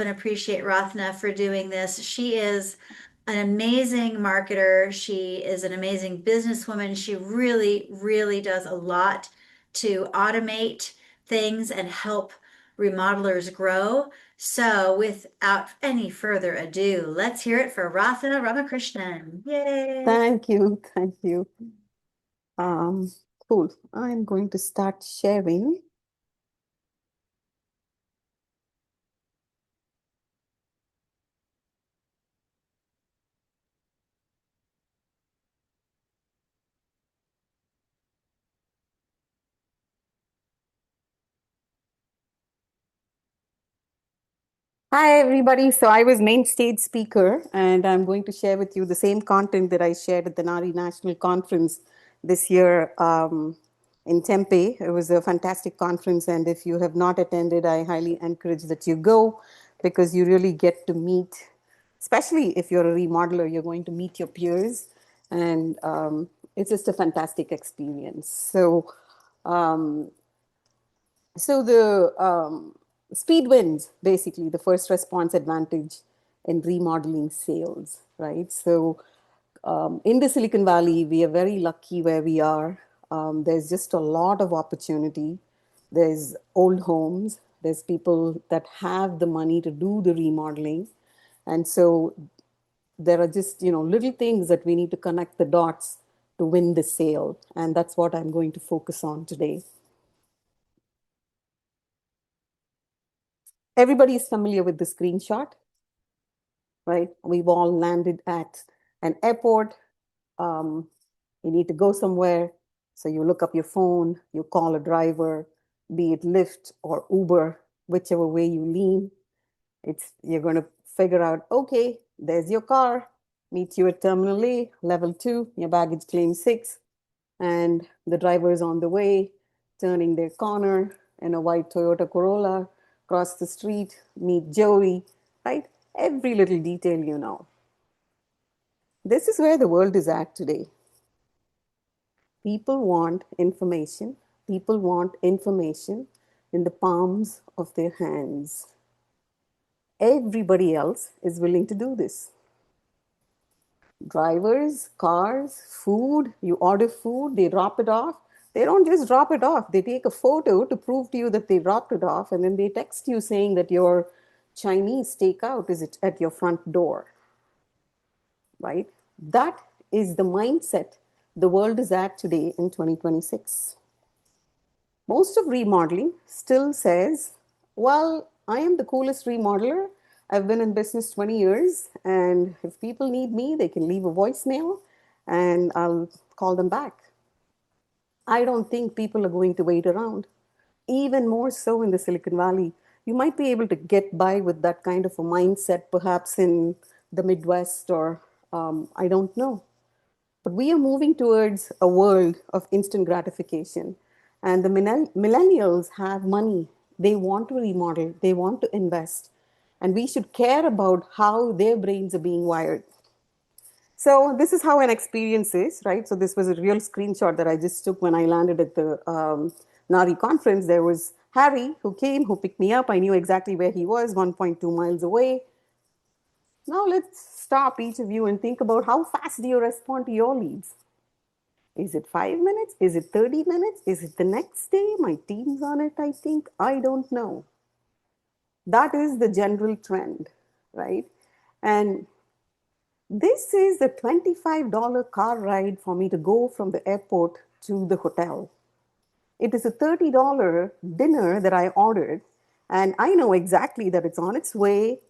and appreciate Rathna for doing this. She is an amazing marketer. She is an amazing businesswoman. She really, really does a lot to automate things and help remodelers grow. So without any further ado, let's hear it for Rathna Ramakrishnan. Yay! Thank you. Thank you. Um, cool. I'm going to start sharing. Hi, everybody. So I was main stage speaker, and I'm going to share with you the same content that I shared at the NARI National Conference this year in Tempe. It was a fantastic conference, and if you have not attended, I highly encourage that you go because you really get to meet, especially if you're a remodeler, you're going to meet your peers, and it's just a fantastic experience. Um, so the speed wins, basically, the first response advantage in remodeling sales, right? So in the Silicon Valley, we are very lucky where we are. There's just a lot of opportunity. There's old homes. There's people that have the money to do the remodeling. And so there are just, little things that we need to connect the dots to win the sale. And that's what I'm going to focus on today. Everybody is familiar with the screenshot, right? We've all landed at an airport. Um, you need to go somewhere. So you look up your phone, you call a driver, be it Lyft or Uber, whichever way you lean. You're going to figure out, okay, there's your car, meet you at Terminal A, level 2, your baggage claim 6, and the driver is on the way, turning their corner in a white Toyota Corolla, cross the street, meet Joey, right? Every little detail you know. This is where the world is at today. People want information. People want information in the palms of their hands. Everybody else is willing to do this. Drivers, cars, food, you order food, they drop it off. They don't just drop it off, they take a photo to prove to you that they dropped it off, and then they text you saying that your Chinese takeout is at your front door, right? That is the mindset the world is at today in 2026. Most of remodeling still says, well, I am the coolest remodeler. I've been in business 20 years, and if people need me, they can leave a voicemail and I'll call them back. I don't think people are going to wait around. Even more so in the Silicon Valley. You might be able to get by with that kind of a mindset, perhaps in the Midwest or I don't know. But we are moving towards a world of instant gratification. And the millennials have money. They want to remodel, they want to invest. And we should care about how their brains are being wired. So, this is how an experience is, right? So, this was a real screenshot that I just took when I landed at the NARI conference. There was Harry who came, who picked me up. I knew exactly where he was, 1.2 miles away. Now, let's stop each of you and think about how fast do you respond to your leads? Is it 5 minutes? Is it 30 minutes? Is it the next day? My team's on it, I think. I don't know. That is the general trend, right? And this is a $25 car ride for me to go from the airport to the hotel. It is a $30 dinner that I ordered, and I know exactly that it's on its way,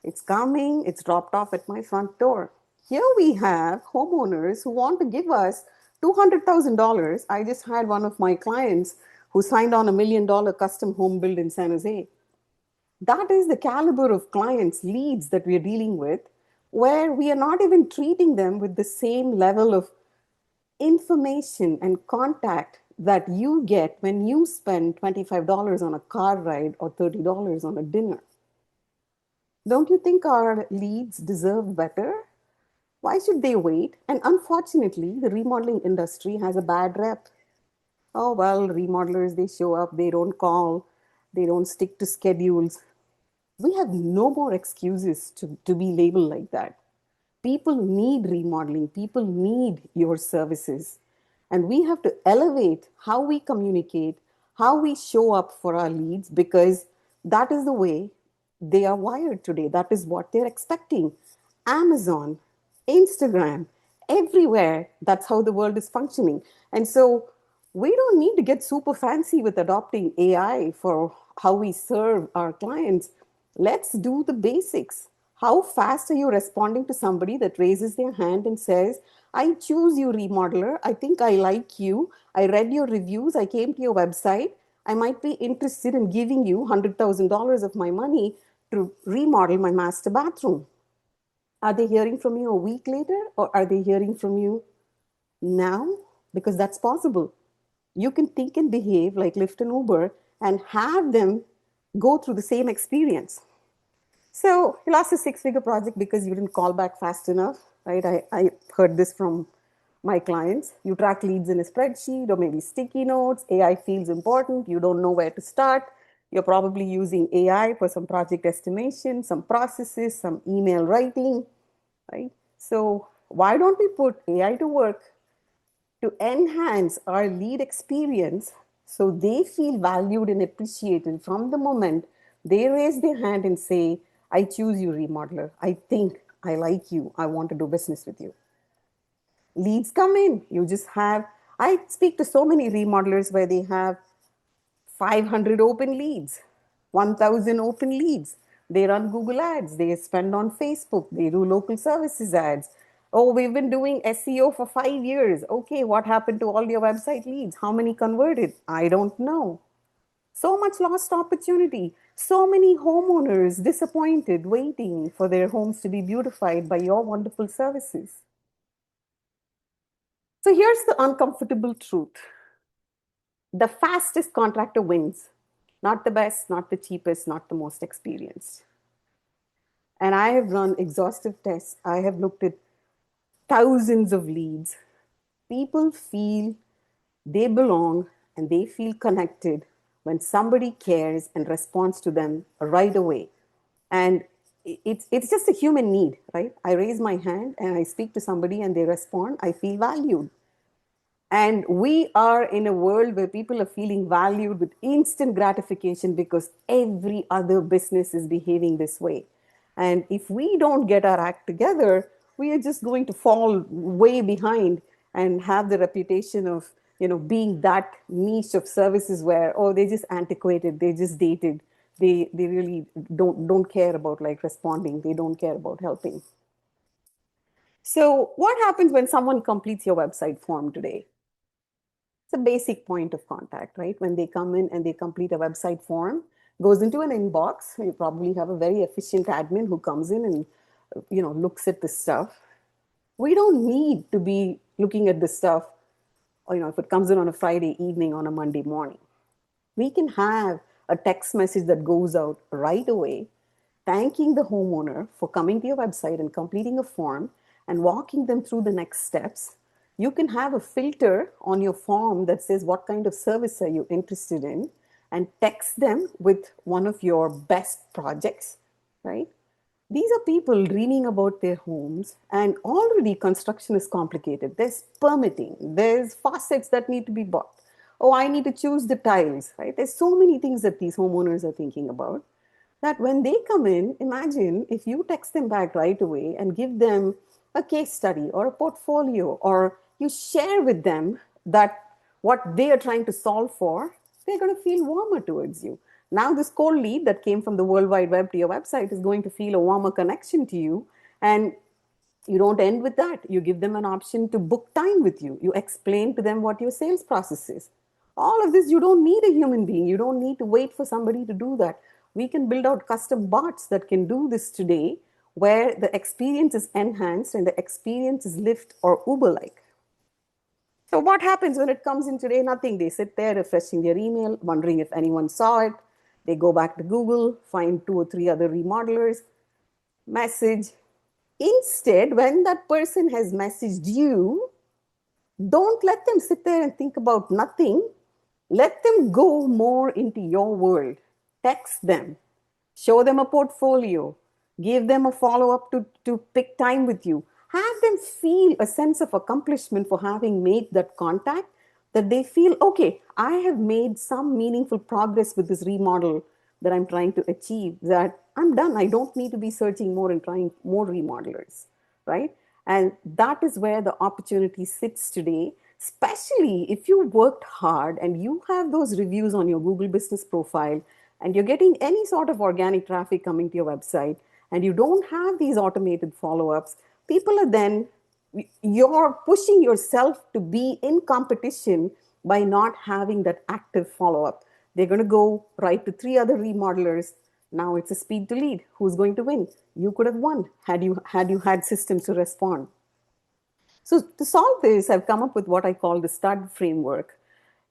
it's coming, it's dropped off at my front door. Here we have homeowners who want to give us $200,000. I just had one of my clients who signed on $1 million custom home build in San Jose. That is the caliber of clients, leads that we are dealing with, where we are not even treating them with the same level of information and contact that you get when you spend $25 on a car ride or $30 on a dinner. Don't you think our leads deserve better? Why should they wait? And unfortunately, the remodeling industry has a bad rep. Oh, well, remodelers, they show up, they don't call, they don't stick to schedules. We have no more excuses to be labeled like that. People need remodeling, people need your services. And we have to elevate how we communicate, how we show up for our leads, because that is the way they are wired today. That is what they're expecting. Amazon, Instagram, everywhere, that's how the world is functioning. And so we don't need to get super fancy with adopting AI for how we serve our clients. Let's do the basics. How fast are you responding to somebody that raises their hand and says, I choose you, remodeler. I think I like you. I read your reviews. I came to your website. I might be interested in giving you $100,000 of my money to remodel my master bathroom. Are they hearing from you a week later, or are they hearing from you now? Because that's possible. You can think and behave like Lyft and Uber and have them go through the same experience. So you lost a six-figure project because you didn't call back fast enough, right? I heard this from my clients. You track leads in a spreadsheet or maybe sticky notes. AI feels important. You don't know where to start. You're probably using AI for some project estimation, some processes, some email writing, right? So why don't we put AI to work to enhance our lead experience so they feel valued and appreciated from the moment they raise their hand and say, I choose you, remodeler. I think I like you. I want to do business with you. Leads come in. You just have, I speak to so many remodelers where they have 500 open leads, 1,000 open leads. They run Google ads, they spend on Facebook, they do local services ads. Oh, we've been doing SEO for 5 years. Okay, what happened to all your website leads? How many converted? I don't know. So much lost opportunity. So many homeowners disappointed, waiting for their homes to be beautified by your wonderful services. So here's the uncomfortable truth: the fastest contractor wins, not the best, not the cheapest, not the most experienced. And I have run exhaustive tests. I have looked at thousands of leads. People feel they belong and they feel connected when somebody cares and responds to them right away. And it's just a human need, right? I raise my hand and I speak to somebody and they respond. I feel valued. And we are in a world where people are feeling valued with instant gratification because every other business is behaving this way. And if we don't get our act together, we are just going to fall way behind and have the reputation of, being that niche of services where, oh, they're just antiquated, they're just dated. They really don't care about like responding. They don't care about helping. So what happens when someone completes your website form today? It's a basic point of contact, right? When they come in and they complete a website form, goes into an inbox. You probably have a very efficient admin who comes in and looks at this stuff. We don't need to be looking at this stuff, if it comes in on a Friday evening, on a Monday morning. We can have a text message that goes out right away, thanking the homeowner for coming to your website and completing a form and walking them through the next steps. You can have a filter on your form that says what kind of service are you interested in, and text them with one of your best projects, right? These are people dreaming about their homes, and already construction is complicated. There's permitting, there's faucets that need to be bought. Oh, I need to choose the tiles, right? There's so many things that these homeowners are thinking about, that when they come in, imagine if you text them back right away and give them a case study or a portfolio, or you share with them that what they are trying to solve for, they're going to feel warmer towards you. Now, this cold lead that came from the World Wide Web to your website is going to feel a warmer connection to you. And you don't end with that. You give them an option to book time with you. You explain to them what your sales process is. All of this, you don't need a human being. You don't need to wait for somebody to do that. We can build out custom bots that can do this today, where the experience is enhanced and the experience is Lyft or Uber like. So what happens when it comes in today? Nothing. They sit there refreshing their email, wondering if anyone saw it. They go back to Google, find two or three other remodelers, message. Instead, when that person has messaged you, don't let them sit there and think about nothing. Let them go more into your world. Text them. Show them a portfolio, give them a follow up to pick time with you, have them feel a sense of accomplishment for having made that contact, that they feel, okay, I have made some meaningful progress with this remodel that I'm trying to achieve, that I'm done. I don't need to be searching more and trying more remodelers, right? And that is where the opportunity sits today, especially if you worked hard and you have those reviews on your Google business profile and you're getting any sort of organic traffic coming to your website and you don't have these automated follow-ups. People are then, you're pushing yourself to be in competition by not having that active follow-up. They're going to go write to three other remodelers. Now it's a speed to lead. Who's going to win? You could have won had you had systems to respond. So to solve this, I've come up with what I call the STUD framework.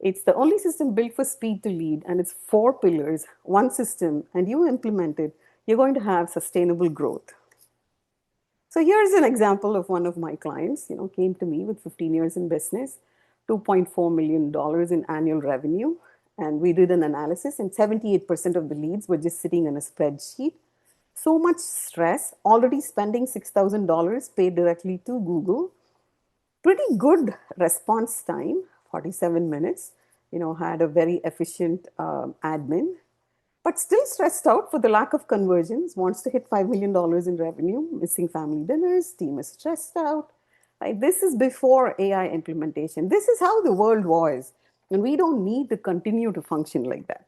It's the only system built for speed to lead, and it's four pillars, one system, and you implement it, you're going to have sustainable growth. So here's an example of one of my clients, came to me with 15 years in business, $2.4 million in annual revenue. And we did an analysis, and 78% of the leads were just sitting in a spreadsheet. So much stress, already spending $6,000 paid directly to Google. Pretty good response time, 47 minutes, had a very efficient admin, but still stressed out for the lack of conversions, wants to hit $5 million in revenue, missing family dinners, team is stressed out. Right? This is before AI implementation. This is how the world was. And we don't need to continue to function like that.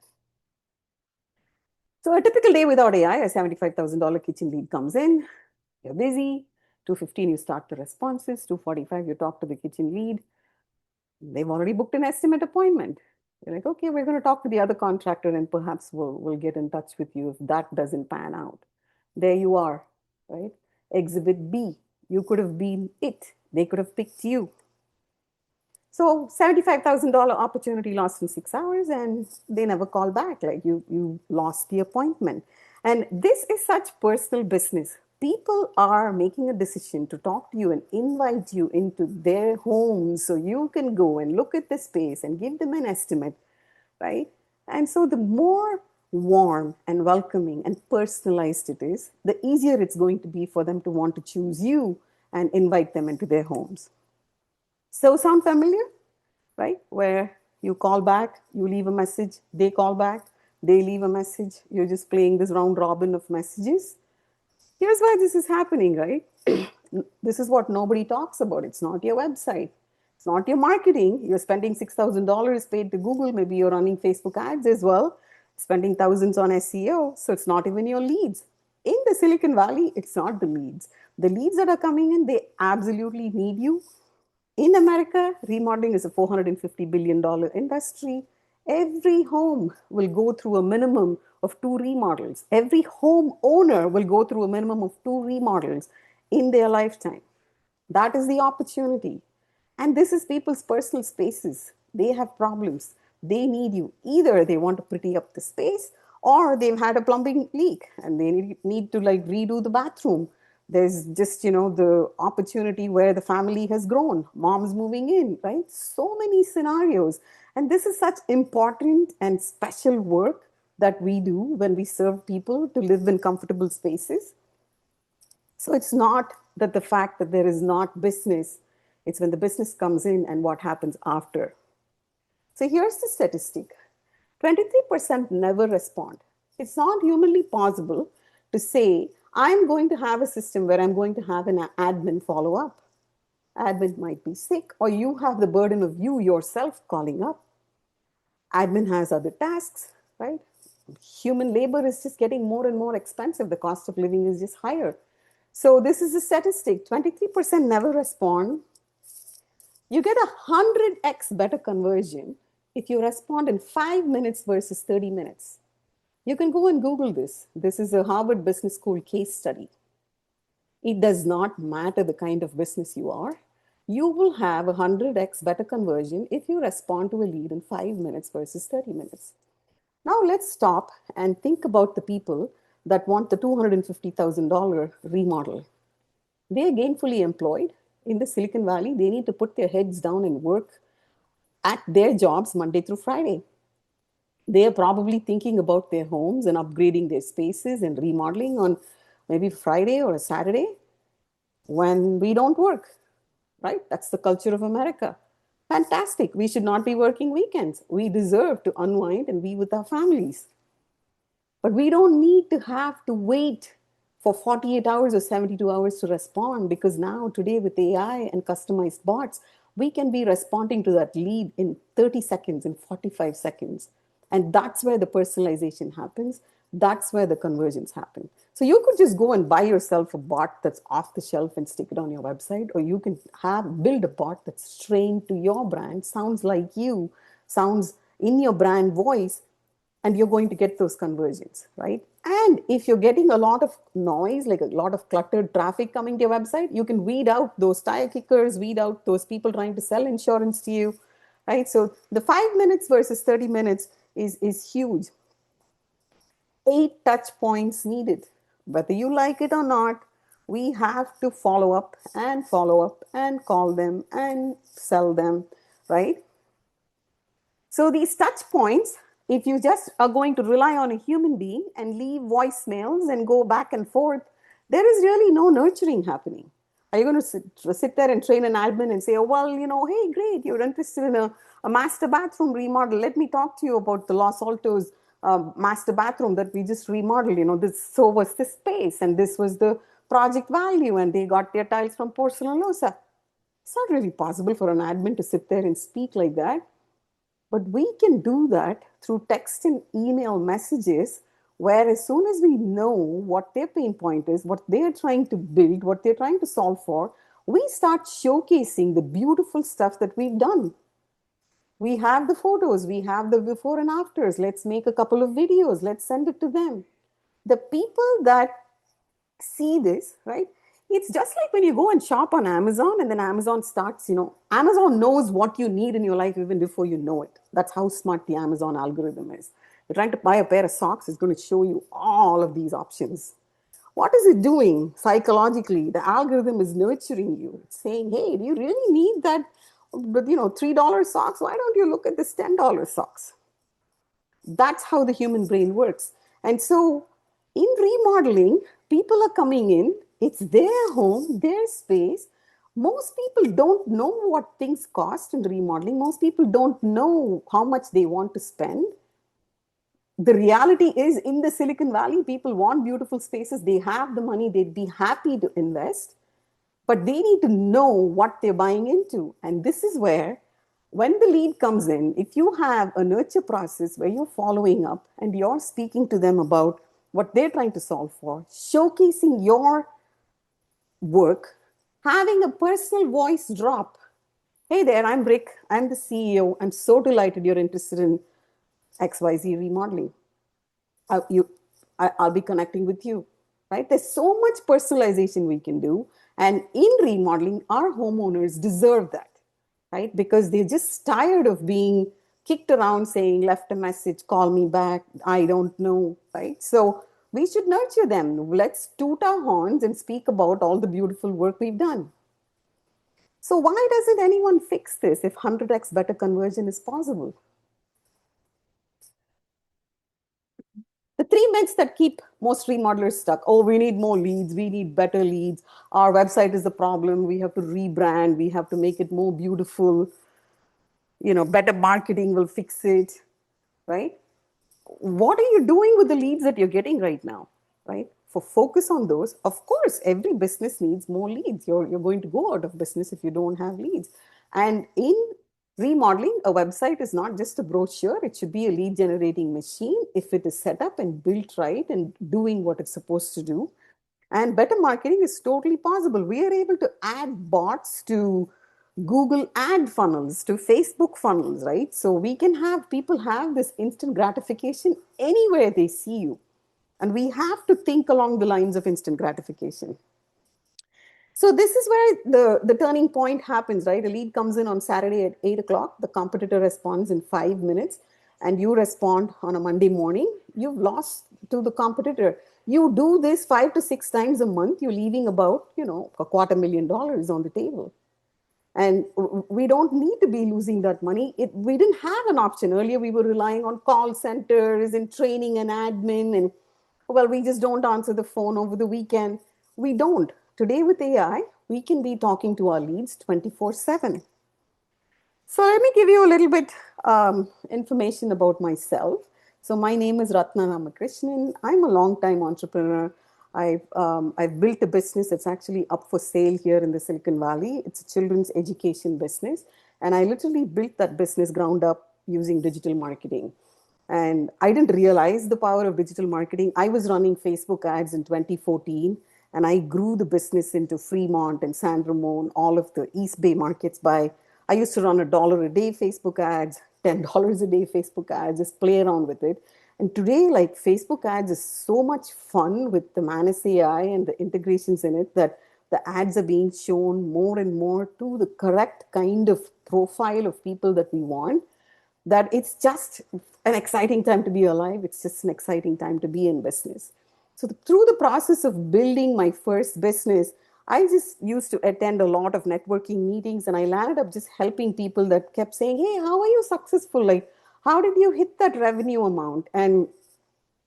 So a typical day without AI, a $75,000 kitchen lead comes in, you're busy, 2:15 you start the responses, 2:45 you talk to the kitchen lead. They've already booked an estimate appointment. You're like, okay, we're going to talk to the other contractor and perhaps we'll get in touch with you if that doesn't pan out. There you are, right? Exhibit B. You could have been it. They could have picked you. So $75,000 opportunity lost in 6 hours, and they never call back. Like you lost the appointment. And this is such personal business. People are making a decision to talk to you and invite you into their homes so you can go and look at the space and give them an estimate, right? And so the more warm and welcoming and personalized it is, the easier it's going to be for them to want to choose you and invite them into their homes. So sound familiar? Right? Where you call back, you leave a message, they call back, they leave a message. You're just playing this round robin of messages. Here's why this is happening, right? This is what nobody talks about. It's not your website. It's not your marketing. You're spending $6,000 paid to Google. Maybe you're running Facebook ads as well, spending thousands on SEO. So it's not even your leads. In the Silicon Valley, it's not the leads. The leads that are coming in, they absolutely need you. In America, remodeling is a $450 billion industry. Every home will go through a minimum of 2 remodels. Every home owner will go through a minimum of 2 remodels in their lifetime. That is the opportunity. And this is people's personal spaces. They have problems. They need you. Either they want to pretty up the space, or they've had a plumbing leak and they need to like redo the bathroom. There's just, the opportunity where the family has grown, mom's moving in, right? So many scenarios. And this is such important and special work that we do when we serve people to live in comfortable spaces. So it's not that the fact that there is not business, it's when the business comes in and what happens after. So here's the statistic. 23% never respond. It's not humanly possible to say, I'm going to have a system where I'm going to have an admin follow up. Admin might be sick, or you have the burden of you yourself calling up. Admin has other tasks, right? Human labor is just getting more and more expensive. The cost of living is just higher. So this is a statistic. 23% never respond. You get 100x better conversion if you respond in 5 minutes versus 30 minutes. You can go and Google this. This is a Harvard Business School case study. It does not matter the kind of business you are. You will have 100x better conversion if you respond to a lead in 5 minutes versus 30 minutes. Now let's stop and think about the people that want the $250,000 remodel. They are gainfully employed in the Silicon Valley. They need to put their heads down and work at their jobs Monday through Friday. They are probably thinking about their homes and upgrading their spaces and remodeling on maybe Friday or a Saturday when we don't work, right? That's the culture of America. Fantastic. We should not be working weekends. We deserve to unwind and be with our families. But we don't need to have to wait for 48 hours or 72 hours to respond, because now, today, with AI and customized bots, we can be responding to that lead in 30 seconds, in 45 seconds. And that's where the personalization happens. That's where the conversions happen. So you could just go and buy yourself a bot that's off the shelf and stick it on your website, or you can build a bot that's trained to your brand, sounds like you, sounds in your brand voice, and you're going to get those conversions, right? And if you're getting a lot of noise, like a lot of cluttered traffic coming to your website, you can weed out those tire kickers, weed out those people trying to sell insurance to you, right? So the 5 minutes versus 30 minutes is huge. 8 touch points needed. Whether you like it or not, we have to follow up and call them and sell them, right? So these touch points, if you just are going to rely on a human being and leave voicemails and go back and forth, there is really no nurturing happening. Are you going to sit there and train an admin and say, oh, well, hey, great, you're interested in a master bathroom remodel. Let me talk to you about the Los Altos master bathroom that we just remodeled. So was this space, and this was the project value, and they got their tiles from Porcelanosa. It's not really possible for an admin to sit there and speak like that. But we can do that through text and email messages, where as soon as we know what their pain point is, what they're trying to build, what they're trying to solve for, we start showcasing the beautiful stuff that we've done. We have the photos, we have the before and afters. Let's make a couple of videos, let's send it to them. The people that see this, right? It's just like when you go and shop on Amazon, and then Amazon starts, Amazon knows what you need in your life even before you know it. That's how smart the Amazon algorithm is. You're trying to buy a pair of socks, it's going to show you all of these options. What is it doing psychologically? The algorithm is nurturing you. It's saying, hey, do you really need that, $3 socks? Why don't you look at this $10 socks? That's how the human brain works. And so in remodeling, people are coming in, it's their home, their space. Most people don't know what things cost in remodeling. Most people don't know how much they want to spend. The reality is, in the Silicon Valley, people want beautiful spaces. They have the money, they'd be happy to invest, but they need to know what they're buying into. And this is where, when the lead comes in, if you have a nurture process where you're following up and you're speaking to them about what they're trying to solve for, showcasing your work, having a personal voice drop. Hey there, I'm Rick. I'm the CEO. I'm so delighted you're interested in XYZ remodeling. I, you, I'll be connecting with you, right? There's so much personalization we can do. And in remodeling, our homeowners deserve that, right? Because they're just tired of being kicked around saying, left a message, call me back, I don't know, right? So we should nurture them. Let's toot our horns and speak about all the beautiful work we've done. So why doesn't anyone fix this if 100x better conversion is possible? The three myths that keep most remodelers stuck. Oh, we need more leads. We need better leads. Our website is the problem. We have to rebrand. We have to make it more beautiful. Better marketing will fix it, right? What are you doing with the leads that you're getting right now, right? For focus on those. Of course, every business needs more leads. You're going to go out of business if you don't have leads. And in remodeling, a website is not just a brochure. It should be a lead generating machine if it is set up and built right and doing what it's supposed to do. And better marketing is totally possible. We are able to add bots to Google ad funnels, to Facebook funnels, right? So we can have people have this instant gratification anywhere they see you. And we have to think along the lines of instant gratification. So this is where the turning point happens, right? A lead comes in on Saturday at 8 o'clock. The competitor responds in 5 minutes, and you respond on a Monday morning. You've lost to the competitor. You do this 5 to 6 times a month. You're leaving about, $250,000 on the table. And we don't need to be losing that money. We didn't have an option. Earlier, we were relying on call centers and training and admin. And, well, we just don't answer the phone over the weekend. We don't. Today, with AI, we can be talking to our leads 24/7. So let me give you a little bit information about myself. So my name is Ratna Ramakrishnan. I'm a long-time entrepreneur. I've built a business that's actually up for sale here in the Silicon Valley. It's a children's education business, and I literally built that business ground up using digital marketing. And I didn't realize the power of digital marketing. I was running Facebook ads in 2014, and I grew the business into Fremont and San Ramon, all of the East Bay markets by, I used to run $1 a day Facebook ads, $10 a day Facebook ads, just play around with it. And today, like, Facebook ads is so much fun with the Manus AI and the integrations in it, that the ads are being shown more and more to the correct kind of profile of people that we want, that it's just an exciting time to be alive. It's just an exciting time to be in business. So, through the process of building my first business, I just used to attend a lot of networking meetings, and I landed up just helping people that kept saying, "Hey, how are you successful? Like, how did you hit that revenue amount?" And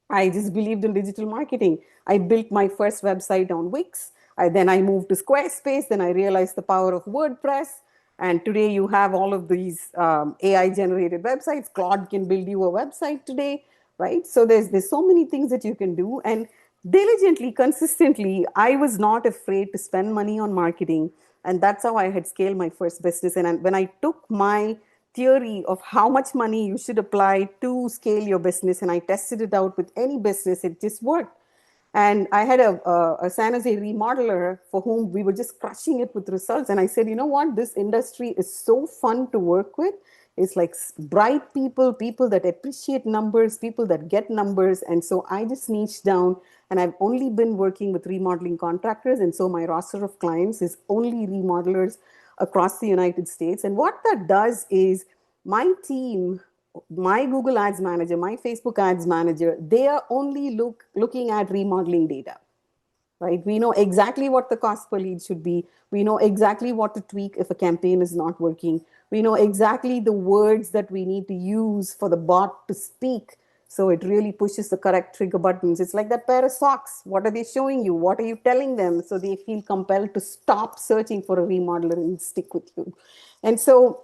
I just believed in digital marketing. I built my first website on Wix. Then I moved to Squarespace. Then I realized the power of WordPress. And today you have all of these AI generated websites. Claude can build you a website today, right? So there's so many things that you can do. And diligently, consistently, I was not afraid to spend money on marketing. And that's how I had scaled my first business. And when I took my theory of how much money you should apply to scale your business, and I tested it out with any business, it just worked. And I had a San Jose remodeler for whom we were just crushing it with results. And I said, you know what? This industry is so fun to work with. It's like bright people, people that appreciate numbers, people that get numbers. And so I just niched down, and I've only been working with remodeling contractors. And so my roster of clients is only remodelers across the United States. And what that does is, my team, my Google Ads manager, my Facebook Ads manager, they are only looking at remodeling data, right? We know exactly what the cost per lead should be. We know exactly what to tweak if a campaign is not working. We know exactly the words that we need to use for the bot to speak, so it really pushes the correct trigger buttons. It's like that pair of socks. What are they showing you? What are you telling them? So they feel compelled to stop searching for a remodeler and stick with you. And so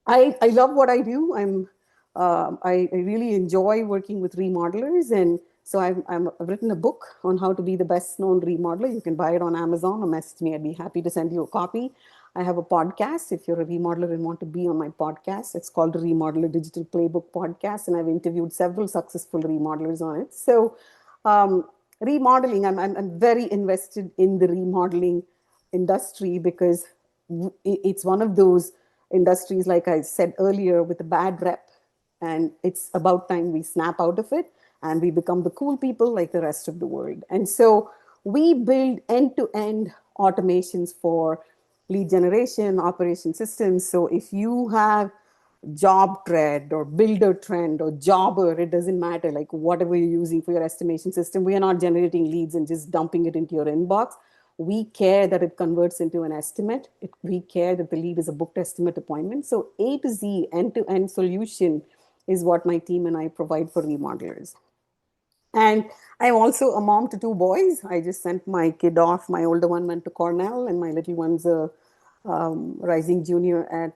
I love what I do. I really enjoy working with remodelers, and so I've written a book on how to be the best known remodeler. You can buy it on Amazon or message me. I'd be happy to send you a copy. I have a podcast. If you're a remodeler and want to be on my podcast, it's called the Remodeler Digital Playbook Podcast, and I've interviewed several successful remodelers on it. So, remodeling, I'm very invested in the remodeling industry, because it's one of those industries, like I said earlier, with a bad rep. And it's about time we snap out of it and we become the cool people like the rest of the world. And so we build end to end automations for lead generation, operation systems. So if you have job trend or builder trend or jobber, it doesn't matter, like whatever you're using for your estimation system, we are not generating leads and just dumping it into your inbox. We care that it converts into an estimate. We care that the lead is a booked estimate appointment. So A to Z, end to end solution is what my team and I provide for remodelers. And I'm also a mom to two boys. I just sent my kid off. My older one went to Cornell, and my little one's a rising junior at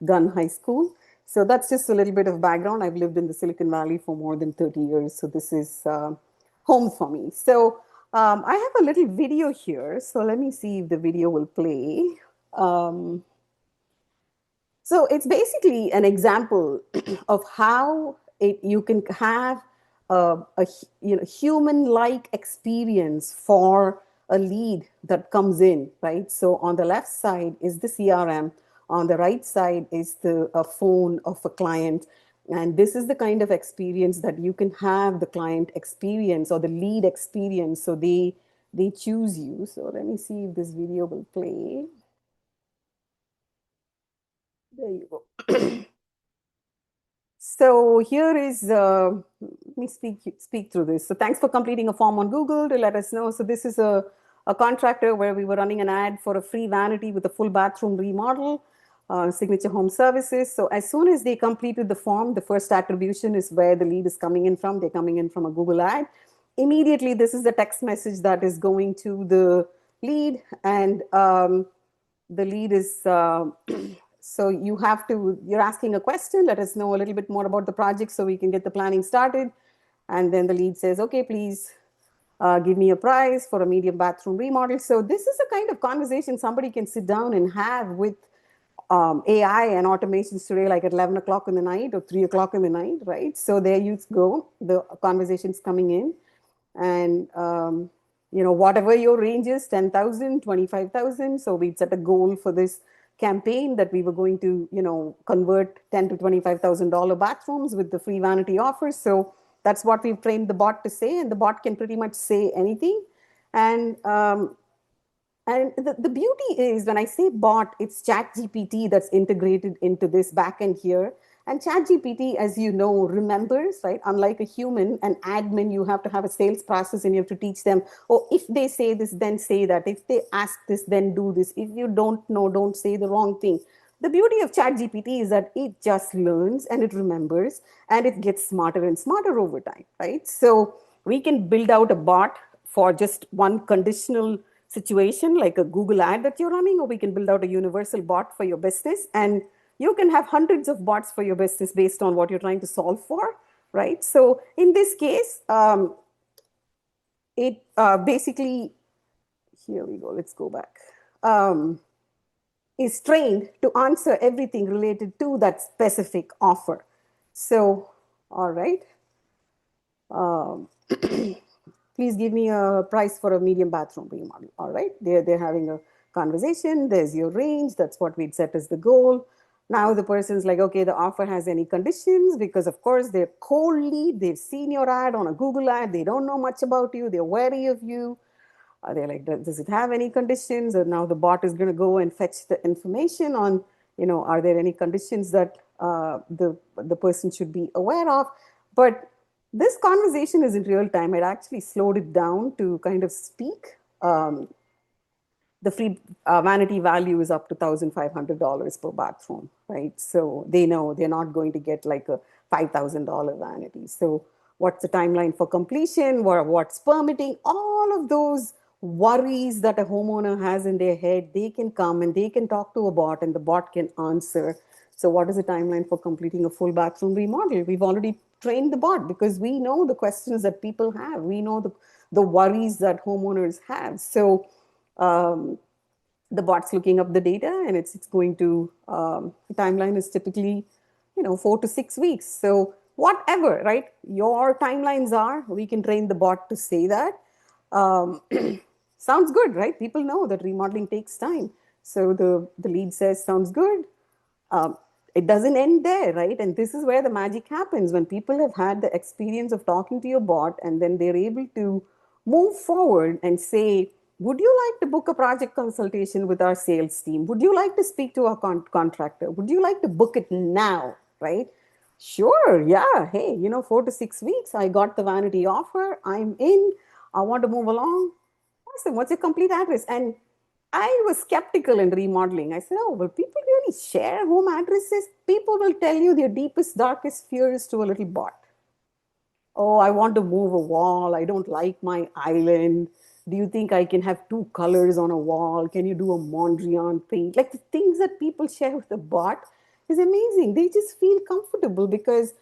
Gunn High School. So that's just a little bit of background. I've lived in the Silicon Valley for more than 30 years. So this is home for me. So I have a little video here. So let me see if the video will play. Um, so it's basically an example of how you can have a human-like experience for a lead that comes in, right? So on the left side is the CRM, on the right side is the a phone of a client, and this is the kind of experience that you can have the client experience or the lead experience. So they choose you. So let me see if this video will play. There you go. So here is, let me speak through this. So thanks for completing a form on Google to let us know. So this is a a contractor where we were running an ad for a free vanity with a full bathroom remodel, Signature Home Services. So as soon as they completed the form, the first attribution is where the lead is coming in from. They're coming in from a Google ad. Immediately, this is the text message that is going to the lead, and the lead is so you're asking a question, let us know a little bit more about the project so we can get the planning started. And then the lead says, okay, please give me a price for a medium bathroom remodel. So this is a kind of conversation somebody can sit down and have with AI and automations today, like at 11 o'clock in the night or 3 o'clock in the night, right? So there you go, the conversations coming in. And whatever your range is, 10,000, 25,000. So we'd set a goal for this campaign that we were going to convert 10 to $25,000 bathrooms with the free vanity offers. So that's what we've trained the bot to say, and the bot can pretty much say anything. And the beauty is, when I say bot, it's ChatGPT that's integrated into this backend here. And ChatGPT, as you know, remembers, right? Unlike a human, an admin, you have to have a sales process and you have to teach them, oh, if they say this, then say that. If they ask this, then do this. If you don't know, don't say the wrong thing. The beauty of ChatGPT is that it just learns and it remembers and it gets smarter and smarter over time, right? So we can build out a bot for just one conditional situation, like a Google ad that you're running, or we can build out a universal bot for your business. And you can have hundreds of bots for your business based on what you're trying to solve for, right? So in this case, it basically, here we go, let's go back, is trained to answer everything related to that specific offer. So, all right. Um, please give me a price for a medium bathroom remodel. All right, they're having a conversation. There's your range. That's what we'd set as the goal. Now the person's like, okay, the offer has any conditions, because of course they're cold lead. They've seen your ad on a Google ad. They don't know much about you. They're wary of you. They're like, does it have any conditions? And now the bot is going to go and fetch the information on, are there any conditions that the person should be aware of? But this conversation is in real time. I'd actually slowed it down to kind of speak. The free vanity value is up to $1,500 per bathroom, right? So they know they're not going to get like a $5,000 vanity. So what's the timeline for completion? What's permitting? All of those worries that a homeowner has in their head, they can come and they can talk to a bot, and the bot can answer. So what is the timeline for completing a full bathroom remodel? We've already trained the bot because we know the questions that people have. We know the worries that homeowners have. So the bot's looking up the data, and it's going to, the timeline is typically 4 to 6 weeks. So whatever, right, your timelines are, we can train the bot to say that. Sounds good, right? People know that remodeling takes time. So the lead says, sounds good. It doesn't end there, right? And this is where the magic happens, when people have had the experience of talking to your bot, and then they're able to move forward and say, would you like to book a project consultation with our sales team? Would you like to speak to our contractor? Would you like to book it now, right? Sure, yeah. Hey, 4 to 6 weeks, I got the vanity offer. I'm in. I want to move along. Awesome. What's your complete address? And I was skeptical in remodeling. I said, oh, will people really share home addresses? People will tell you their deepest, darkest fears to a little bot. Oh, I want to move a wall. I don't like my island. Do you think I can have two colors on a wall? Can you do a Mondrian paint? Like, the things that people share with the bot is amazing. They just feel comfortable because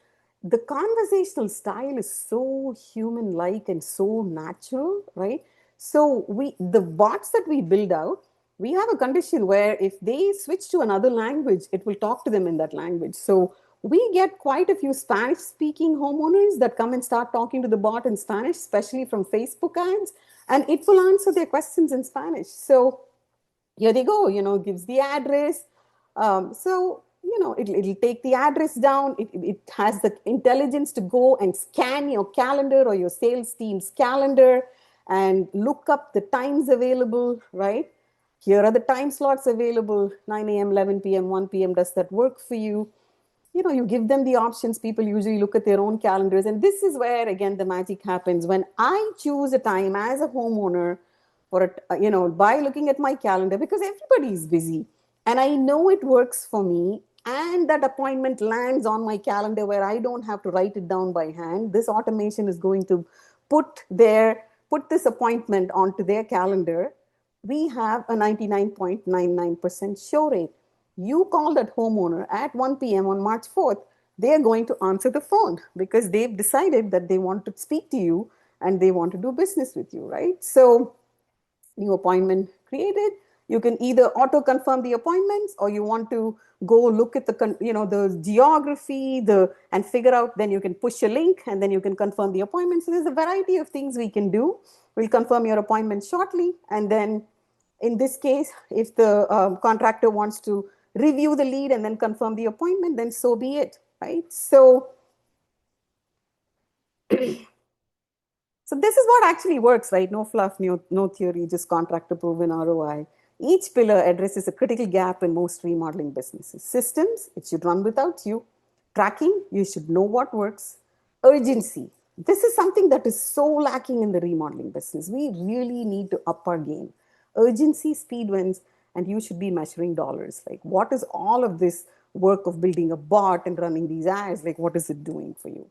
the conversational style is so human-like and so natural, right? So the bots that we build out, we have a condition where if they switch to another language, it will talk to them in that language. So we get quite a few Spanish speaking homeowners that come and start talking to the bot in Spanish, especially from Facebook ads, and it will answer their questions in Spanish. So here they go, gives the address. It'll take the address down. It has the intelligence to go and scan your calendar or your sales team's calendar and look up the times available, right? Here are the time slots available, 9 a.m., 11 p.m., 1 p.m. Does that work for you? You give them the options. People usually look at their own calendars. And this is where, again, the magic happens. When I choose a time as a homeowner, by looking at my calendar, because everybody is busy and I know it works for me, and that appointment lands on my calendar where I don't have to write it down by hand. This automation is going to put this appointment onto their calendar. We have a 99.99% show rate. You call that homeowner at 1 p.m. on March 4th, they're going to answer the phone because they've decided that they want to speak to you and they want to do business with you, right? So, new appointment created. You can either auto confirm the appointments, or you want to go look at the geography, and figure out. Then you can push a link and then you can confirm the appointment. So there's a variety of things we can do. We'll confirm your appointment shortly, and then in this case, if the contractor wants to review the lead and then confirm the appointment, then so be it, right? So this is what actually works, right? No fluff, no theory, just contractor proven ROI. Each pillar addresses a critical gap in most remodeling businesses. Systems, it should run without you. Tracking, you should know what works. Urgency, this is something that is so lacking in the remodeling business. We really need to up our game. Urgency, speed wins, and you should be measuring dollars. Like, what is all of this work of building a bot and running these ads? Like, what is it doing for you?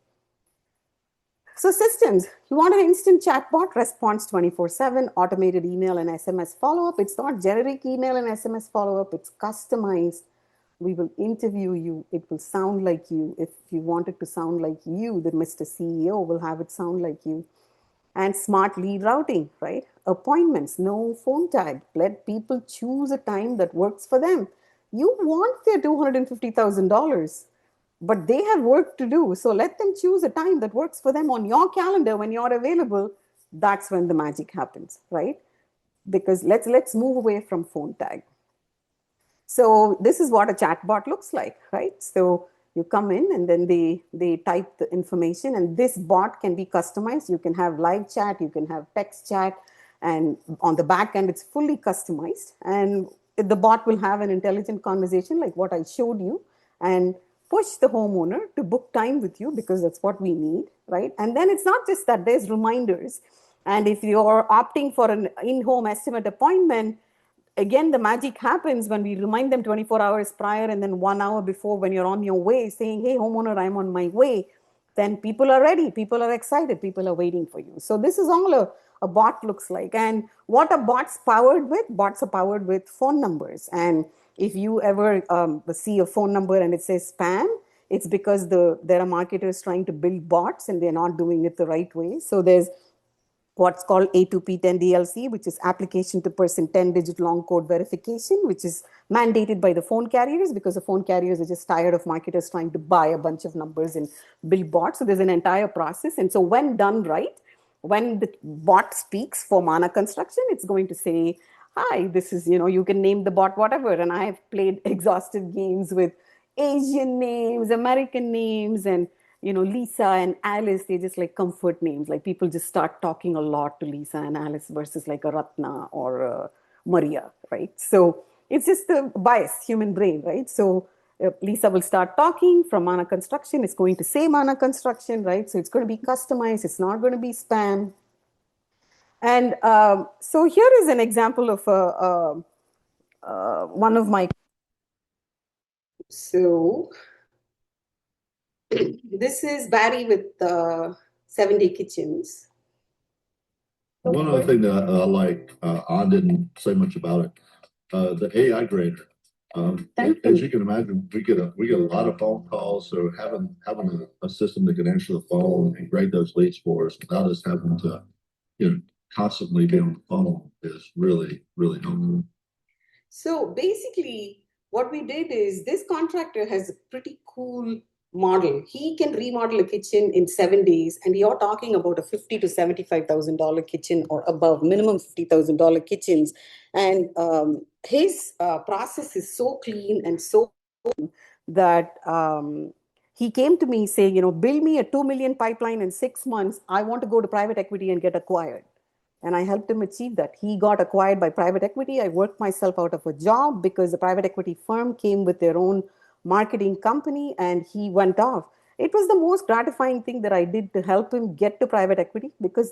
So systems, you want an instant chatbot response 24/7, automated email and SMS follow-up. It's not generic email and SMS follow-up, it's customized. We will interview you. It will sound like you. If you want it to sound like you, the Mr. CEO will have it sound like you. And smart lead routing, right? Appointments, no phone tag. Let people choose a time that works for them. You want their $250,000, but they have work to do. So let them choose a time that works for them on your calendar when you're available. That's when the magic happens, right? Because let's move away from phone tag. So this is what a chatbot looks like, right? So you come in and then they type the information, and this bot can be customized. You can have live chat, you can have text chat, and on the back end, it's fully customized. And the bot will have an intelligent conversation like what I showed you, and push the homeowner to book time with you, because that's what we need, right? And then it's not just that, there's reminders. And if you're opting for an in-home estimate appointment, again, the magic happens when we remind them 24 hours prior, and then 1 hour before when you're on your way saying, hey, homeowner, I'm on my way. Then people are ready, people are excited, people are waiting for you. So this is all a bot looks like. And what are bots powered with? Bots are powered with phone numbers. And if you ever see a phone number and it says spam, it's because there are marketers trying to build bots and they're not doing it the right way. So there's what's called A2P10 DLC, which is application to person 10-digit long code verification, which is mandated by the phone carriers, because the phone carriers are just tired of marketers trying to buy a bunch of numbers and build bots. So there's an entire process. And so when done right, when the bot speaks for Mana Construction, it's going to say, hi, this is, you can name the bot whatever. And I have played exhaustive games with Asian names, American names, and Lisa and Alice, they just like comfort names. Like people just start talking a lot to Lisa and Alice versus like a Ratna or a Maria, right? So it's just a bias, human brain, right? So Lisa will start talking from Mana Construction. It's going to say Mana Construction, right? So it's going to be customized. It's not going to be spam. And so here is an example of one of my. So this is Barry with 7-day kitchens. One other thing that I like, I didn't say much about it, the AI grader. As you can imagine, we get a lot of phone calls, so having a system that can answer the phone and grade those leads for us without us having to, constantly be on the phone is really, really helpful. So basically, what we did is this contractor has a pretty cool model. He can remodel a kitchen in 7 days, and you're talking about a $50,000 to $75,000 kitchen or above, minimum $50,000 kitchens. And his process is so clean and so that he came to me saying, build me a 2 million pipeline in 6 months. I want to go to private equity and get acquired. And I helped him achieve that. He got acquired by private equity. I worked myself out of a job because the private equity firm came with their own marketing company, and he went off. It was the most gratifying thing that I did to help him get to private equity, because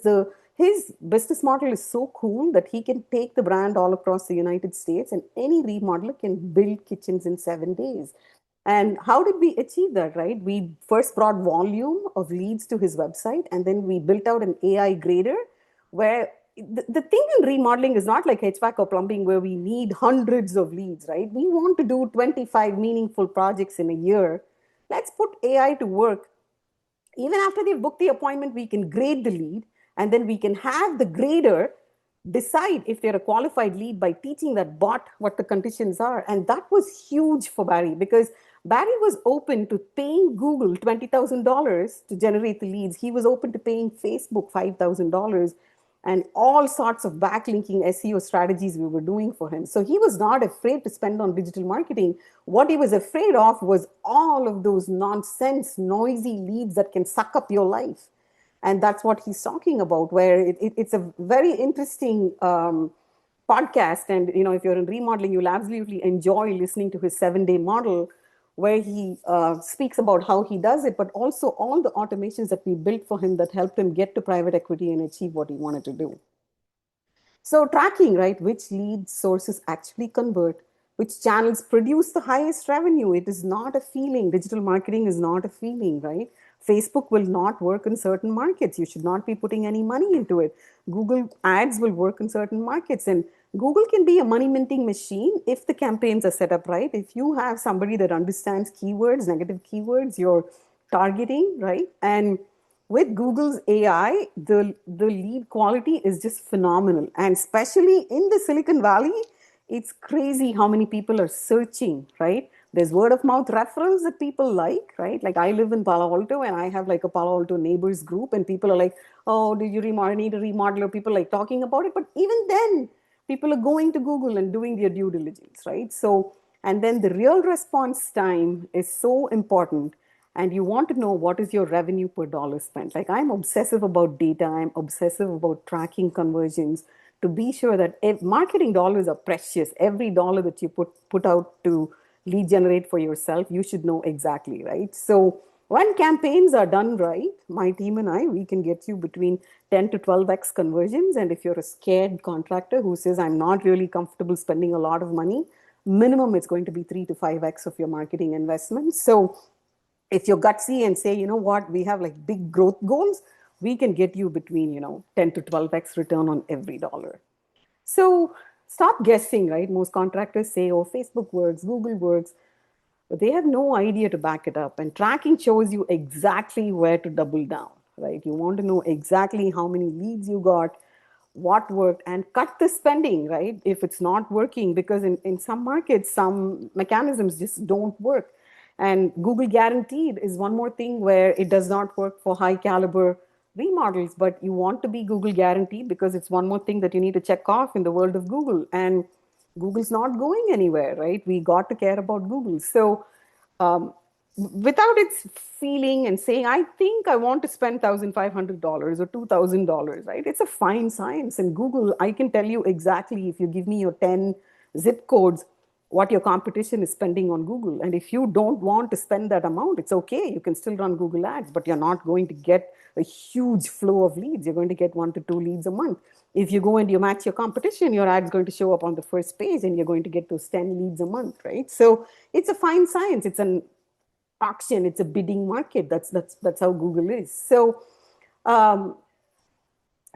his business model is so cool that he can take the brand all across the United States, and any remodeler can build kitchens in 7 days. And how did we achieve that, right? We first brought volume of leads to his website, and then we built out an AI grader where the thing in remodeling is not like HVAC or plumbing where we need hundreds of leads, right? We want to do 25 meaningful projects in a year. Let's put AI to work. Even after they've booked the appointment, we can grade the lead, and then we can have the grader decide if they're a qualified lead by teaching that bot what the conditions are. And that was huge for Barry, because Barry was open to paying Google $20,000 to generate the leads. He was open to paying Facebook $5,000 and all sorts of backlinking SEO strategies we were doing for him. So he was not afraid to spend on digital marketing. What he was afraid of was all of those nonsense, noisy leads that can suck up your life. And that's what he's talking about, where it's a very interesting podcast. And, if you're in remodeling, you'll absolutely enjoy listening to his 7-day model, where he speaks about how he does it, but also all the automations that we built for him that helped him get to private equity and achieve what he wanted to do. So tracking, right, which lead sources actually convert, which channels produce the highest revenue. It is not a feeling. Digital marketing is not a feeling, right? Facebook will not work in certain markets. You should not be putting any money into it. Google ads will work in certain markets. And Google can be a money minting machine if the campaigns are set up right. If you have somebody that understands keywords, negative keywords, you're targeting, right? And with Google's AI, the lead quality is just phenomenal. And especially in the Silicon Valley, it's crazy how many people are searching, right? There's word of mouth referrals that people like, right? Like I live in Palo Alto and I have like a Palo Alto neighbors group, and people are like, oh, do you need a remodeler? People like talking about it. But even then, people are going to Google and doing their due diligence, right? So, and then the real response time is so important, and you want to know what is your revenue per dollar spent. Like I'm obsessive about data, I'm obsessive about tracking conversions to be sure that if marketing dollars are precious, every dollar that you put out to lead generate for yourself, you should know exactly, right? So when campaigns are done right, my team and I, we can get you between 10 to 12x conversions. And if you're a scared contractor who says, I'm not really comfortable spending a lot of money, minimum it's going to be 3 to 5x of your marketing investment. So if you're gutsy and say, you know what, we have like big growth goals, we can get you between, 10 to 12x return on every dollar. So stop guessing, right? Most contractors say, oh, Facebook works, Google works, but they have no idea to back it up. And tracking shows you exactly where to double down, right? You want to know exactly how many leads you got, what worked, and cut the spending, right? If it's not working, because in some markets, some mechanisms just don't work. And Google Guaranteed is one more thing where it does not work for high caliber remodels, but you want to be Google Guaranteed because it's one more thing that you need to check off in the world of Google. And Google's not going anywhere, right? We got to care about Google. So um, without its feeling and saying, I think I want to spend $1,500 or $2,000, right? It's a fine science. And Google, I can tell you exactly if you give me your 10 zip codes, what your competition is spending on Google. And if you don't want to spend that amount, it's okay. You can still run Google ads, but you're not going to get a huge flow of leads. You're going to get 1 to 2 leads a month. If you go and you match your competition, your ad's going to show up on the first page and you're going to get those 10 leads a month, right? So it's a fine science. It's an auction. It's a bidding market. That's how Google is. So um,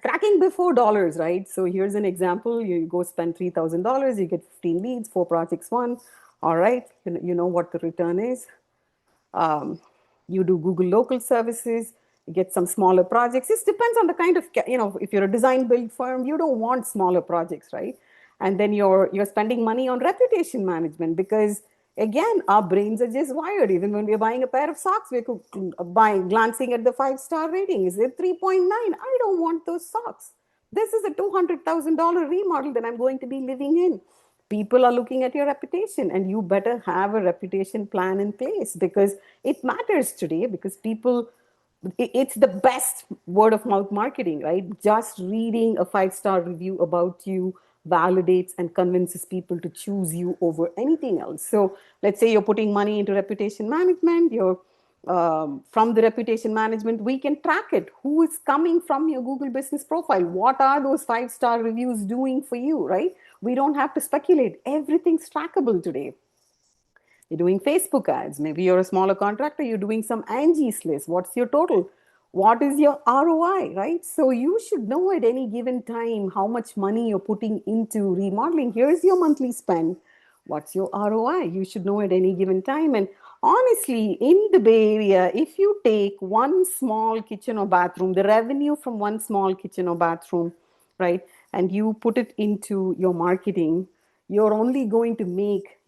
tracking before dollars, right? So here's an example. You go spend $3,000, you get 15 leads, 4 projects won. All right, you know what the return is. Um, you do Google local services, you get some smaller projects. This depends on the kind of, if you're a design build firm, you don't want smaller projects, right? And then you're spending money on reputation management because again, our brains are just wired. Even when we're buying a pair of socks, we're glancing at the 5-star rating. Is it 3.9? I don't want those socks. This is a $200,000 remodel that I'm going to be living in. People are looking at your reputation, and you better have a reputation plan in place because it matters today, because it's the best word of mouth marketing, right? Just reading a 5-star review about you validates and convinces people to choose you over anything else. So let's say you're putting money into reputation management, you're from the reputation management, we can track it. Who is coming from your Google business profile? What are those 5-star reviews doing for you, right? We don't have to speculate. Everything's trackable today. You're doing Facebook ads. Maybe you're a smaller contractor. You're doing some Angie's List. What's your total? What is your ROI, right? So you should know at any given time how much money you're putting into remodeling. Here's your monthly spend. What's your ROI? You should know at any given time. And honestly, in the Bay Area, if you take one small kitchen or bathroom, the revenue from one small kitchen or bathroom, right, and you put it into your marketing, you're only going to make,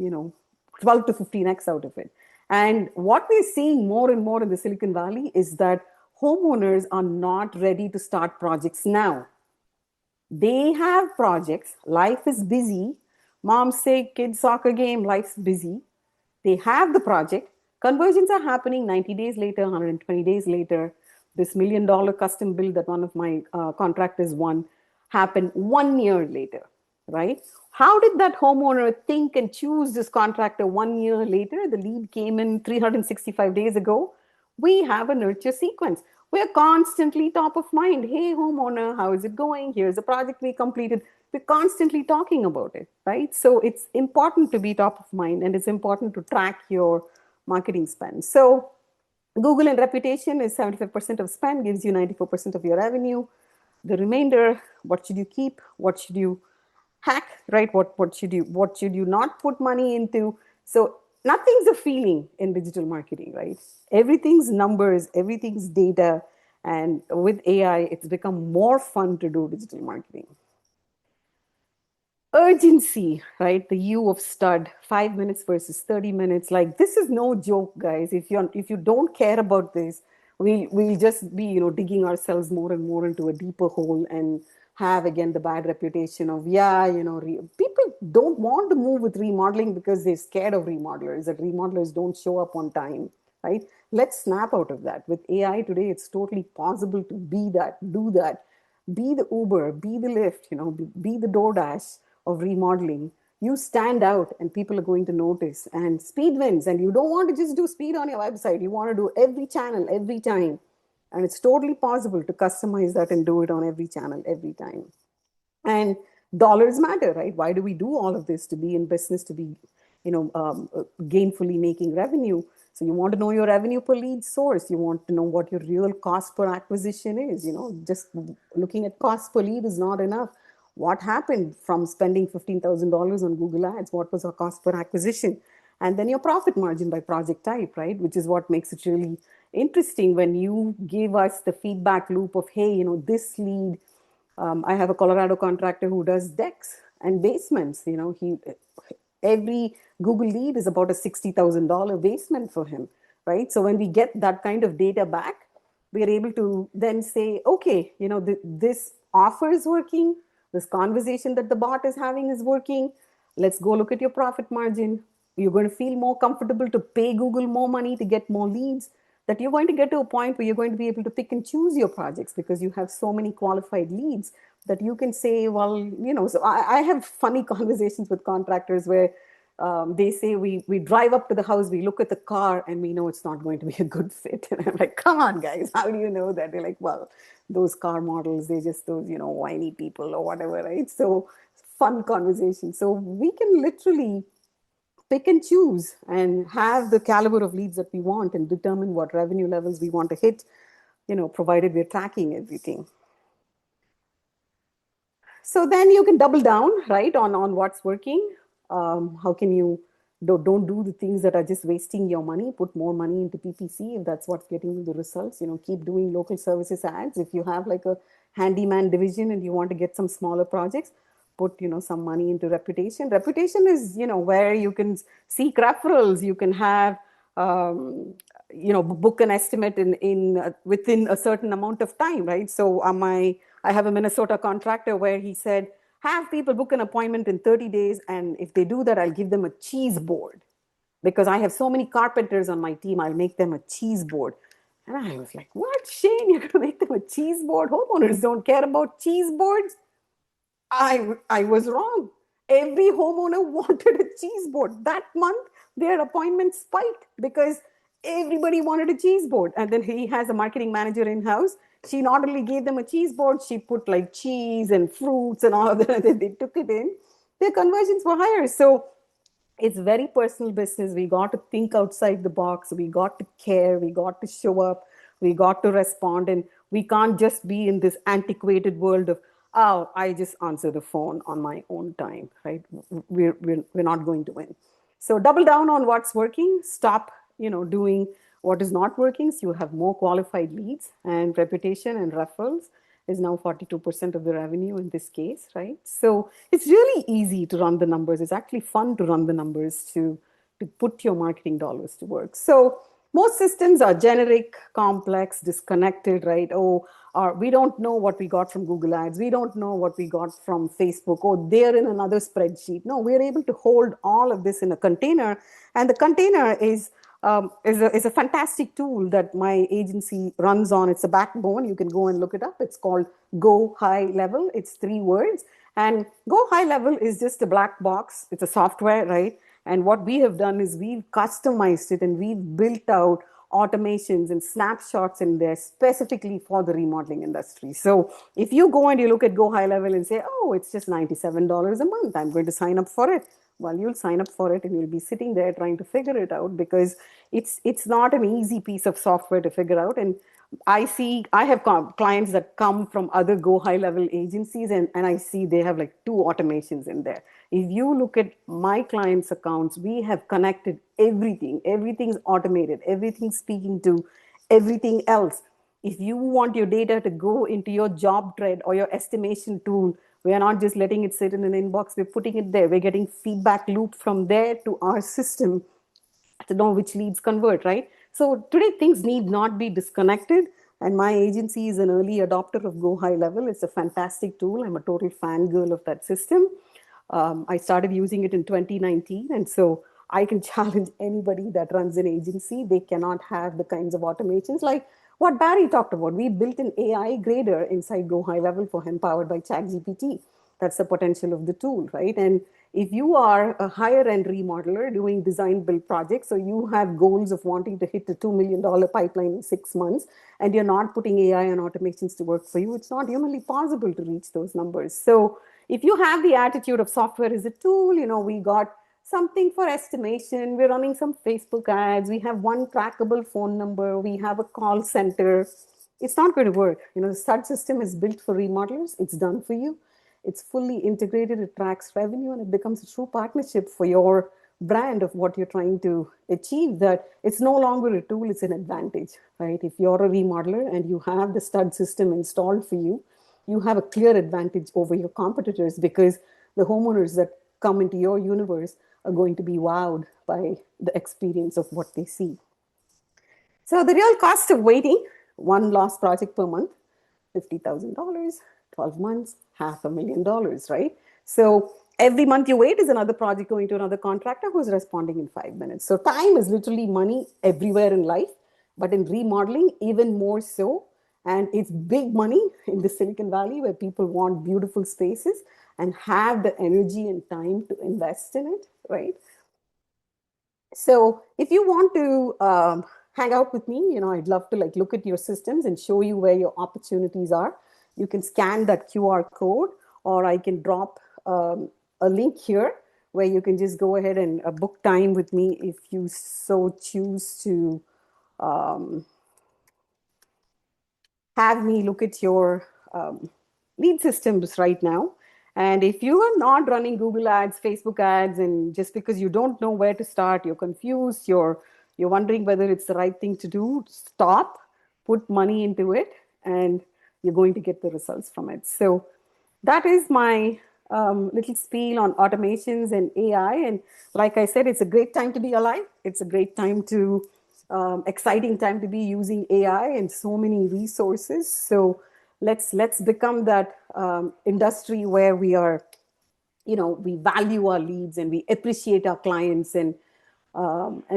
12 to 15x out of it. And what we're seeing more and more in the Silicon Valley is that homeowners are not ready to start projects now. They have projects, life is busy. Mom's sick, kids soccer game, life's busy. They have the project. Conversions are happening 90 days later, 120 days later. This $1 million custom build that one of my contractors won happened 1 year later, right? How did that homeowner think and choose this contractor 1 year later? The lead came in 365 days ago. We have a nurture sequence. We're constantly top of mind. Hey, homeowner, how is it going? Here's a project we completed. We're constantly talking about it, right? So it's important to be top of mind, and it's important to track your marketing spend. So Google and reputation is 75% of spend, gives you 94% of your revenue. The remainder, what should you keep? What should you hack, right? What should you not put money into? So nothing's a feeling in digital marketing, right? Everything's numbers, everything's data. And with AI, it's become more fun to do digital marketing. Urgency, right? The U of stud, 5 minutes versus 30 minutes. Like, this is no joke, guys. If you don't care about this, we'll just be, digging ourselves more and more into a deeper hole, and have again the bad reputation of, people don't want to move with remodeling because they're scared of remodelers, that remodelers don't show up on time, right? Let's snap out of that. With AI today, it's totally possible to be that, do that, be the Uber, be the Lyft, be the DoorDash of remodeling. You stand out and people are going to notice, and speed wins. And you don't want to just do speed on your website. You want to do every channel, every time. And it's totally possible to customize that and do it on every channel, every time. And dollars matter, right? Why do we do all of this? To be in business, to be, gainfully making revenue. So you want to know your revenue per lead source. You want to know what your real cost per acquisition is. Just looking at cost per lead is not enough. What happened from spending $15,000 on Google Ads? What was our cost per acquisition? And then your profit margin by project type, right? Which is what makes it really interesting when you give us the feedback loop of, hey, this lead, I have a Colorado contractor who does decks and basements. Every Google lead is about a $60,000 basement for him, right? So when we get that kind of data back, we are able to then say, okay, this offer is working. This conversation that the bot is having is working. Let's go look at your profit margin. You're going to feel more comfortable to pay Google more money to get more leads, that you're going to get to a point where you're going to be able to pick and choose your projects because you have so many qualified leads that you can say, well, so I have funny conversations with contractors where they say we drive up to the house, we look at the car, and we know it's not going to be a good fit. And I'm like, come on, guys, how do you know that? They're like, well, those car models, they're just those, whiny people or whatever, right? So fun conversation. So we can literally pick and choose and have the caliber of leads that we want and determine what revenue levels we want to hit, provided we're tracking everything. So then you can double down, right, on what's working. How can you don't do the things that are just wasting your money? Put more money into PPC if that's what's getting you the results. Keep doing local services ads. If you have like a handyman division and you want to get some smaller projects, put some money into reputation. Reputation is where you can seek referrals. You can have book an estimate in within a certain amount of time, right? So I have a Minnesota contractor where he said, have people book an appointment in 30 days. And if they do that, I'll give them a cheese board. Because I have so many carpenters on my team, I'll make them a cheese board. And I was like, what, Shane? You're going to make them a cheese board? Homeowners don't care about cheese boards. I was wrong. Every homeowner wanted a cheese board. That month, their appointment spiked because everybody wanted a cheese board. And then he has a marketing manager in house. She not only gave them a cheese board, she put like cheese and fruits and all of that. And then they took it in. Their conversions were higher. So it's very personal business. We got to think outside the box. We got to care. We got to show up. We got to respond. And we can't just be in this antiquated world of, oh, I just answer the phone on my own time, right? We're not going to win. So double down on what's working. Stop, doing what is not working. So you have more qualified leads, and reputation and referrals is now 42% of the revenue in this case, right? So it's really easy to run the numbers. It's actually fun to run the numbers to put your marketing dollars to work. So most systems are generic, complex, disconnected, right? Oh, or we don't know what we got from Google Ads. We don't know what we got from Facebook. Oh, they're in another spreadsheet. No, we're able to hold all of this in a container. And the container is a fantastic tool that my agency runs on. It's a backbone. You can go and look it up. It's called Go High Level. It's 3 words. And Go High Level is just a black box. It's a software, right? And what we have done is we've customized it and we've built out automations and snapshots in there specifically for the remodeling industry. So if you go and you look at Go High Level and say, oh, it's just $97 a month, I'm going to sign up for it. Well, you'll sign up for it and you'll be sitting there trying to figure it out, because it's not an easy piece of software to figure out. And I have clients that come from other Go High Level agencies, and I see they have like 2 automations in there. If you look at my clients' accounts, we have connected everything. Everything's automated. Everything's speaking to everything else. If you want your data to go into your job thread or your estimation tool, we are not just letting it sit in an inbox. We're putting it there. We're getting feedback loop from there to our system to know which leads convert, right? So today things need not be disconnected. And my agency is an early adopter of Go High Level. It's a fantastic tool. I'm a total fangirl of that system. I started using it in 2019. And so I can challenge anybody that runs an agency. They cannot have the kinds of automations like what Barry talked about. We built an AI grader inside Go High Level for him, powered by ChatGPT. That's the potential of the tool, right? And if you are a higher end remodeler doing design build projects, so you have goals of wanting to hit the $2 million pipeline in 6 months, and you're not putting AI and automations to work for you, it's not humanly possible to reach those numbers. So if you have the attitude of software is a tool, we got something for estimation, we're running some Facebook ads, we have one trackable phone number, we have a call center, it's not going to work. The stud system is built for remodelers. It's done for you. It's fully integrated. It tracks revenue, and it becomes a true partnership for your brand of what you're trying to achieve. That it's no longer a tool, it's an advantage, right? If you're a remodeler and you have the stud system installed for you, you have a clear advantage over your competitors, because the homeowners that come into your universe are going to be wowed by the experience of what they see. So the real cost of waiting, one lost project per month, $50,000, 12 months, $500,000, right? So every month you wait is another project going to another contractor who's responding in 5 minutes. So time is literally money everywhere in life, but in remodeling, even more so. And it's big money in the Silicon Valley, where people want beautiful spaces and have the energy and time to invest in it, right? So if you want to hang out with me, I'd love to look at your systems and show you where your opportunities are. You can scan that QR code, or I can drop a link here where you can just go ahead and book time with me if you so choose to have me look at your lead systems right now. And if you are not running Google ads, Facebook ads, and just because you don't know where to start, you're confused, you're wondering whether it's the right thing to do, stop, put money into it, and you're going to get the results from it. So that is my little spiel on automations and AI. And like I said, it's a great time to be alive. It's a great time to exciting time to be using AI and so many resources. So let's become that industry where we are, we value our leads and we appreciate our clients. And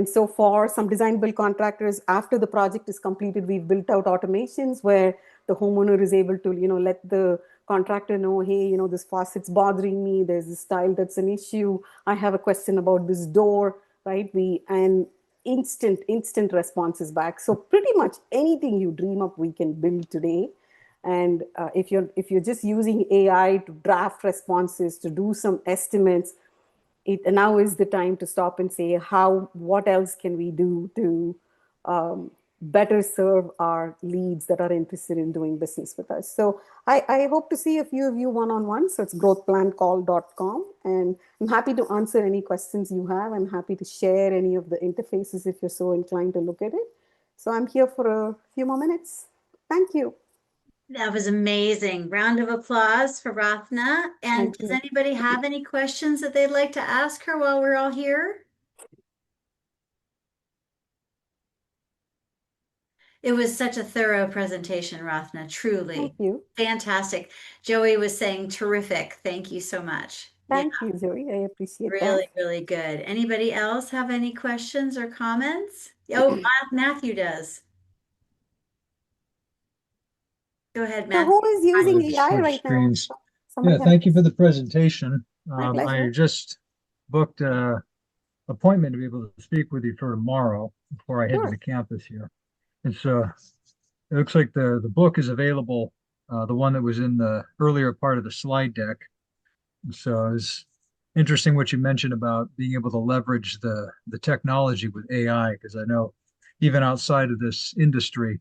so for some design build contractors, after the project is completed, we've built out automations where the homeowner is able to, let the contractor know, hey, this faucet's bothering me. There's this tile that's an issue. I have a question about this door, right? And instant responses back. So pretty much anything you dream up, we can build today. And if you're just using AI to draft responses, to do some estimates, it now is the time to stop and say, what else can we do to better serve our leads that are interested in doing business with us. So I hope to see a few of you one-on-one. So it's growthplancall.com. And I'm happy to answer any questions you have. I'm happy to share any of the interfaces if you're so inclined to look at it. So I'm here for a few more minutes. Thank you. That was amazing. Round of applause for Rathna. And Thank does you. anybody have any questions that they'd like to ask her while we're all here? It was such a thorough presentation, Rathna, Thank truly. you. Fantastic. Joey was saying terrific. Thank you so much. Yeah, Thank you, Zoe. I appreciate that. really, really good. Anybody else have any questions or comments? Oh, Matthew does. Go ahead, So Matthew. who is using Just AI switch right now? screens. Somebody Yeah, has thank you for the presentation. my I pleasure. just booked a appointment to be able to speak with you for tomorrow before I head to Sure. the campus here. It's it looks like the book is available, the one that was in the earlier part of the slide deck. So it's interesting what you mentioned about being able to leverage the technology with AI, because I know even outside of this industry,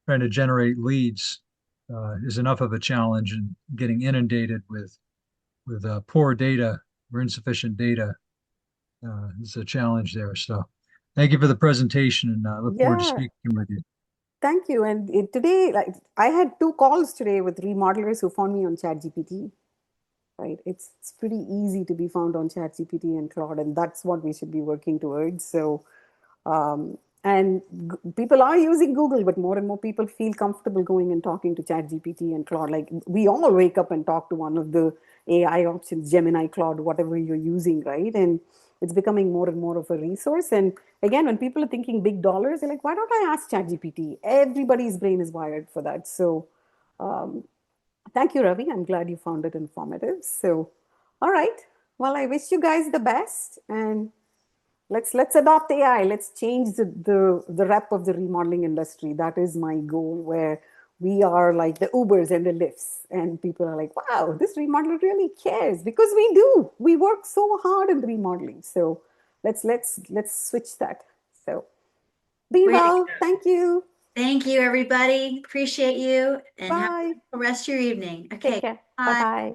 trying to generate leads is enough of a challenge, and getting inundated with poor data or insufficient data is a challenge there. So thank you for the presentation, and I look forward to Yeah. speaking with you. Thank you. And today, like I had 2 calls today with remodelers who found me on ChatGPT. Right? It's pretty easy to be found on ChatGPT and Claude, and that's what we should be working towards. So, and people are using Google, but more and more people feel comfortable going and talking to ChatGPT and Claude. Like we all wake up and talk to one of the AI options, Gemini, Claude, whatever you're using, right? And it's becoming more and more of a resource. And again, when people are thinking big dollars, they're like, why don't I ask ChatGPT? Everybody's brain is wired for that. So, thank you, Ravi. I'm glad you found it informative. So, all right. Well, I wish you guys the best, and let's adopt AI. Let's change the rep of the remodeling industry. That is my goal, where we are like the Ubers and the Lyfts, and people are like, "Wow, this remodeler really cares," because we do. We work so hard in remodeling. So let's switch that. So be Way to well. go. Thank you. Thank you, everybody. Appreciate you and have a Bye. wonderful rest of your evening. Take Okay. care. Bye Bye. bye.